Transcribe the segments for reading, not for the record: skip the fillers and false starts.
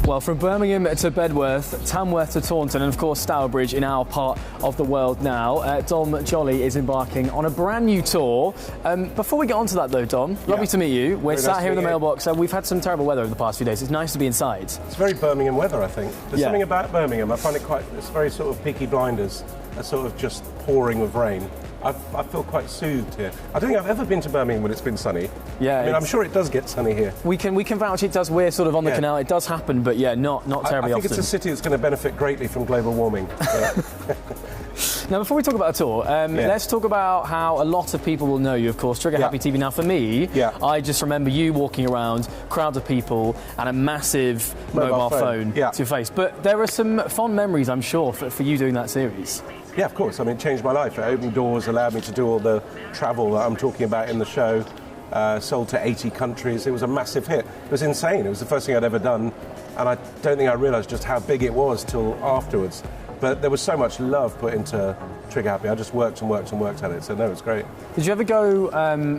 Well, from Birmingham to Bedworth, Tamworth to Taunton, and of course Stourbridge in our part of the world now, Dom Jolly is embarking on a brand new tour. Before we get on to that though, Dom, lovely to meet you. We're sat here in the mailbox. We've had some terrible weather over the past few days. It's nice to be inside. It's very Birmingham weather, I think. There's something about Birmingham. I find it's very sort of Peaky Blinders, a sort of just pouring of rain. I feel quite soothed here. I don't think I've ever been to Birmingham when it's been sunny. Yeah, I mean, I'm sure it does get sunny here. We can vouch it does. We're sort of on the canal. It does happen, but yeah, not terribly often. I think it's a city that's going to benefit greatly from global warming. Now, before we talk about the tour, let's talk about how a lot of people will know you, of course, Trigger Happy TV. Now, for me, I just remember you walking around, crowds of people, and a massive mobile phone to your face. But there are some fond memories, I'm sure, for you doing that series. Yeah, of course. I mean, it changed my life. It opened doors, allowed me to do all the travel that I'm talking about in the show. Sold to 80 countries. It was a massive hit. It was insane. It was the first thing I'd ever done, and I don't think I realised just how big it was till afterwards. But there was so much love put into Trigger Happy. I just worked and worked and worked at it. So no, it's great. Did you ever go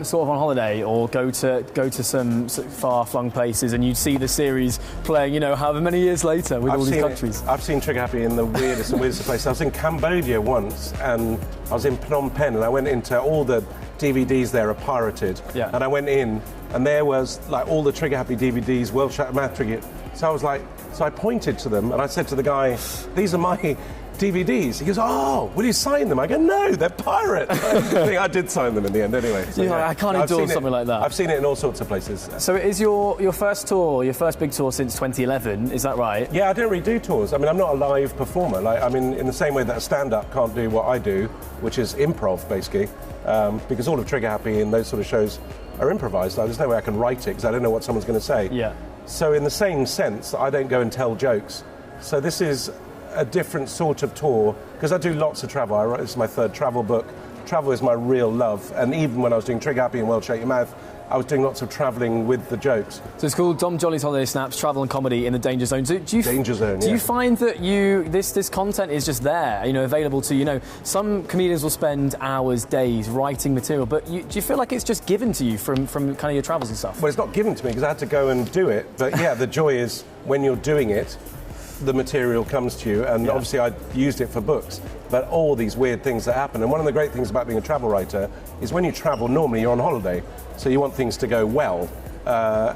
sort of on holiday or go to some far-flung places and you'd see the series playing, you know, however many years later with all these countries? I've seen Trigger Happy in the weirdest and weirdest places. I was in Cambodia once, and I was in Phnom Penh, and I went into all the DVDs there are pirated. Yeah. And I went in, and there was like all the Trigger Happy DVDs, World Shattered Math Trigger. So I was like, so I pointed to them and I said to the guy, "These are my DVDs." He goes, "Oh, will you sign them?" I go, "No, they're pirate." I think I did sign them in the end anyway. So, I can't endure something like that. I've seen it in all sorts of places. So it is your first tour, your first big tour since 2011, is that right? Yeah, I don't really do tours. I mean, I'm not a live performer. Like, I mean, in the same way that a stand-up can't do what I do, which is improv, basically, because all of Trigger Happy and those sort of shows are improvised. Like, there's no way I can write it because I don't know what someone's going to say. Yeah. So in the same sense, I don't go and tell jokes. So this is a different sort of tour, because I do lots of travel. This is my third travel book. Travel is my real love, and even when I was doing Trigger Happy and World Shake Your Mouth, I was doing lots of travelling with the jokes. So it's called Dom Jolly's Holiday Snaps, Travel and Comedy in the Danger Zone. Do you find that this content is just there, you know, available to, you know, some comedians will spend hours, days writing material, but do you feel like it's just given to you from kind of your travels and stuff? Well, it's not given to me because I had to go and do it, but yeah, the joy is when you're doing it, the material comes to you, and obviously I used it for books, but all these weird things that happen. And one of the great things about being a travel writer is when you travel, normally you're on holiday, so you want things to go well,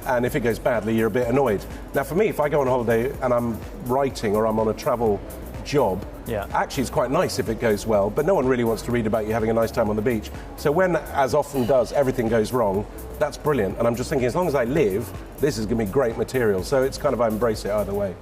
and if it goes badly, you're a bit annoyed. Now for me, if I go on holiday and I'm writing or I'm on a travel job, actually it's quite nice if it goes well, but no one really wants to read about you having a nice time on the beach. So when, as often does, everything goes wrong, that's brilliant. And I'm just thinking, as long as I live, this is going to be great material. So it's kind of, I embrace it either way.